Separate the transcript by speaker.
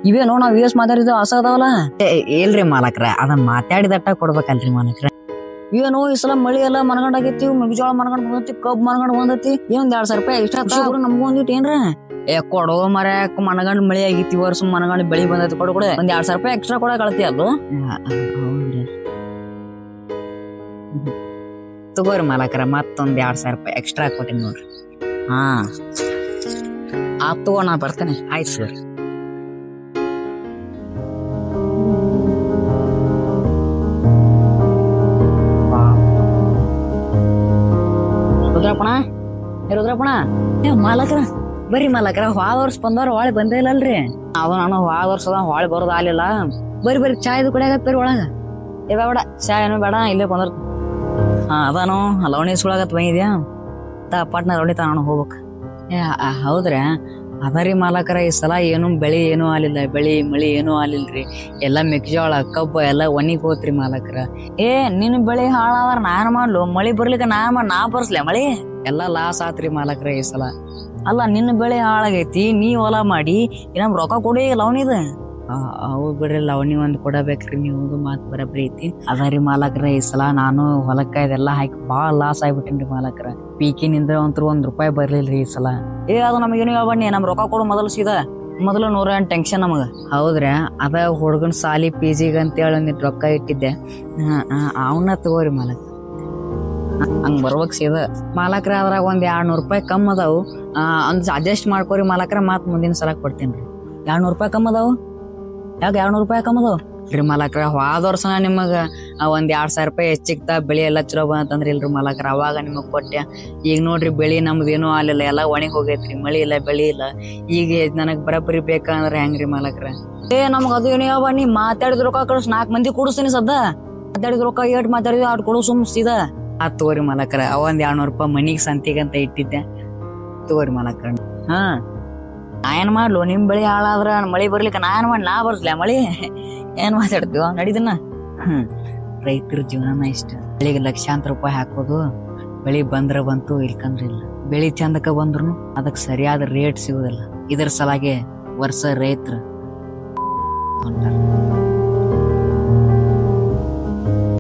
Speaker 1: ಇವೇನೋ ನಾವ್ V S ಮಾತಾಡಿದ ಹೊಸ ಅದಾವಲ್ಲ.
Speaker 2: ಇಲ್ರಿ ಮಾಲಕ್ರ ಅದನ್ನ ಮಾತಾಡಿದಟ್ಟ ಕೊಡ್ಬೇಕಲ್ರಿ ಮಾಲಕ್ರ.
Speaker 1: ಏನೋ ಈ ಸಲ ಮಳಿ ಎಲ್ಲ ಮನಗಂಡಾಗೈತಿ, ಮೆಕ್ಕೆಜೋಳ ಮನಗಂಡ್ ಬಂದೈತಿ, ಕಬ್ಬ್ ಮನಗಂಡ್ ಬಂದೈತಿ. ಒಂದ್ 2,000 ರೂಪಾಯಿ ಇಷ್ಟ ನಮ್ಗೂ ಒಂದಿಟ್ಟು ಏನ್ರ ಕೊಡೋ ಮರ ಮನಗಂಡ್ ಮಳಿ ಆಗೈತಿ, ವರ್ಷ ಮನಗಂಡ್ ಬೆಳಿ ಬಂದೈತಿ, ಕೊಡು ಒಂದ್ 2,000 ರೂಪಾಯಿ ಎಕ್ಸ್ಟ್ರಾ ಕೊಡ ಕಳತಿ ಅದು.
Speaker 2: ತಗೋರಿ ಮಾಲಕ್ರ ಮತ್ತೊಂದ್ 2,000 ರೂಪಾಯಿ ಎಕ್ಸ್ಟ್ರಾ ಕೊಟ್ಟಿನಿ ನೋಡ್ರಿ.
Speaker 1: ಹಾ ಆತ್ ತಗೋ, ನಾ ಬರ್ತೇನೆ.
Speaker 2: ಆಯ್ತು ಸರ್.
Speaker 1: ರುದ್ರಪ್ಪಣ, ರುದ್ರಪ್ಪಣ, ಮಾಲಕ್ರ
Speaker 2: ಬರ್ರಿ ಮಾಲಕ್ರ, ಹೋದ ವರ್ಷ ಬಂದವ್ರ ಹೊಳೆ ಬಂದೇ ಇಲ್ಲಲ್ರಿ.
Speaker 1: ಅದು ನಾನು ಹೋದ ವರ್ಷದ ಹೊಳೆ ಬರೋದು ಆಗ್ಲಿಲ್ಲ.
Speaker 2: ಬರ್ರಿ ಚಾಯ್ದು ಕುಡಿಯಾಗತ್ ಬರ್ರಿ ಒಳಗ.
Speaker 1: ಬೇಡ ಚಾ ಏನು ಬೇಡ, ಇಲ್ಲೇ ಬಂದ್ರ. ಹಾ ಅದಾನು ಲವಣಿ ಸುಳಾಗತ್ ಬಂದಿದ್ಯಾ ಪಟ್ನ ಲವಣಿ ತಾನು ಹೋಗ್ಬೇಕ.
Speaker 2: ಹೌದ್ರಾ? ಅದರಿ ಮಾಲಕರ ಈ ಸಲ ಏನು ಬೆಳಿ ಏನೂ ಆಲಿಲ್ಲ, ಬೆಳಿ ಮಳಿ ಏನೂ ಆಲಿಲ್ರಿ. ಎಲ್ಲಾ ಮೆಕ್ಕೆಜೋಳ ಕಬ್ಬ ಎಲ್ಲಾ ಒಣಿಗ್ ಹೋತ್ರಿ ಮಾಲಕರ.
Speaker 1: ನಿನ್ ಬೆಳಿ ಹಾಳಾದ್ರ ನಾನ್ ಮಾಡ್ಲು, ಮಳಿ ಬರ್ಲಿಕ್ಕೆ ನಾ ಬರ್ಸ್ಲೆ ಮಳಿ.
Speaker 2: ಎಲ್ಲಾ ಲಾಸ್ ಆತ್ರಿ ಮಾಲಕರ ಈ ಸಲ.
Speaker 1: ಅಲ್ಲ ನಿನ್ನ ಬೆಳೆ ಹಾಳಾಗೈತಿ, ನೀ ಹೊಲ ಮಾಡಿ ನಮ್ ರೊಕ್ಕ ಕೊಡಿ ಲವಣಿದ.
Speaker 2: ಅವು ಬಿಡ್ರಿ, ಲವಣಿ ಒಂದ್ ಕೊಡಬೇಕ್ರಿ, ನೀವು ಮಾತ್ ಬರಬ್ರಿ ಐತಿ. ಅದರಿ ಮಾಲಕರ ಈ ಸಲ ನಾನು ಹೊಲಕ್ಕ ಇದೆಲ್ಲಾ ಹಾಕಿ ಬಾಳ ಲಾಸ್ ಆಗ್ಬಿಟ್ಟೇನ್ರಿ ಮಾಲಕರ. ಪೀಕಿನಿಂದ ಒಂದ್ ರೂಪಾಯಿ ಬರ್ಲಿಲ್ರಿ ಈ ಸಲ.
Speaker 1: ಅದು ನಮಗೇನು ಹೇಳ್ಬಣ್ಣಿ, ನಮ್ ರೊಕ್ಕ ಕೊಡು ಮೊದಲು ಸೀದಾ. ಮೊದಲು 100 ಟೆನ್ಷನ್ ನಮಗ.
Speaker 2: ಹೌದ್ರಾ? ಅದ ಹುಡ್ಗನ್ ಸಾಲಿ ಪಿಜಿಗ್ ಅಂತೇಳಿ ಒಂದಿಟ್ ರೊಕ್ಕ ಇಟ್ಟಿದ್ದೆ, ಅವನ್ನ ತಗೋರಿ ಮಾಲಕ.
Speaker 1: ಹಂಗ್ ಬರ್ಬೇಕ್ ಸೀದಾ
Speaker 2: ಮಾಲಕ್ರ. ಅದ್ರಾಗ ಒಂದ್ 200 ರೂಪಾಯಿ ಕಮ್ಮಿ ಅದಾವು, ಒಂದ್ ಅಡ್ಜಸ್ಟ್ ಮಾಡ್ಕೋರಿ ಮಾಲಕ್ರ. ಮತ್ ಮುಂದಿನ ಸಲ ಕೊಡ್ತೇನ್ರಿ.
Speaker 1: 200 ರೂಪಾಯಿ ಕಮ್ಮಿ ಅದಾವು? ಯಾಕೆ 200 ರೂಪಾಯಿ ಕಮ್ಮಿ ಅದಾವು
Speaker 2: ರೀ ಮಾಲಕ್ರ? ಹೋದ ವರ್ಷನ ನಿಮಗ ಒಂದ್ 2,000 ರೂಪಾಯಿ ಹೆಚ್ಚಿಗ್ತಾ ಬೆಳಿ ಎಲ್ಲಾ ಚಲೋ ಬಂತಂದ್ರಿ ಇಲ್ರಿ ಮಾಲಕ್ರ, ಅವಾಗ ನಿಮಗ್ ಕೊಟ್ಟೆ. ಈಗ ನೋಡ್ರಿ ಬೆಳಿ ನಮ್ದು ಏನೂ ಆಲಿಲ್ಲ, ಎಲ್ಲಾ ಒಣಗ್ ಹೋಗೈತ್ರಿ, ಮಳಿ ಇಲ್ಲ ಬೆಳಿ ಇಲ್ಲ. ಈಗ ನನಗ್ ಬರಬರಿ ಬೇಕಂದ್ರ ಹೆಂಗ್ರಿ ಮಾಲಕ್ರ?
Speaker 1: ನಮಗ್ ಅದು ಏನು ಹೇಳ್ಬಣ್ಣಿ, ಮಾತಾಡಿದ ರೊಕ್ಕ ಕಳ್ಸ 4 ಮಂದಿ ಕೊಡಿಸ್ತೀನಿ ಸದ್ದ. ಮಾತಾಡಿದ ರೊಕ್ಕ ಏಟ್ ಮಾತಾಡಿದ್ವಿ ಅಟ್ ಕೊಡು ಸುಮ್ ಸೀದಾ.
Speaker 2: ತಗೋರಿ ಮಾಲಕ್ರ. ಒಂದ್ 200 ರೂಪಾಯಿ ಮನಿಗ್ ಸಂತಿಗಂತ ಇಟ್ಟಿದ್ದೆ, ತಗೋರಿ ಮಾಲಕ್ರ.
Speaker 1: ಹಾ ನಾ ಏನ್ ಮಾಡ್ಲು, ನಿಮ್ ಬೆಳಿ ಹಾಳಾದ್ರ ಮಳಿ ಬರ್ಲಿಕ್ಕೆ ನಾ ಏನ್ ಮಾಡಿ, ನಾ ಬರ್ಸ್ಲ ಮಳಿ? ಏನ್ ಮಾತಾಡ್ತೀವ ನಡಿದನ್ನ.
Speaker 2: ರೈತರ ಜೀವನ ಇಷ್ಟ. ಬೆಳಿಗ್ಗೆ ಲಕ್ಷಾಂತರ ರೂಪಾಯಿ ಹಾಕೋದು, ಬೆಳಿ ಬಂದ್ರ ಬಂತು, ಇಲ್ಕಂದ್ರ ಇಲ್ಲ. ಬೆಳಿ ಚಂದಕ್ಕ ಬಂದ್ರು ಅದಕ್ ಸರಿಯಾದ ರೇಟ್ ಸಿಗುದಿಲ್ಲ. ಇದ್ರ ಸಲಾಗೆ ವರ್ಷ ರೈತರು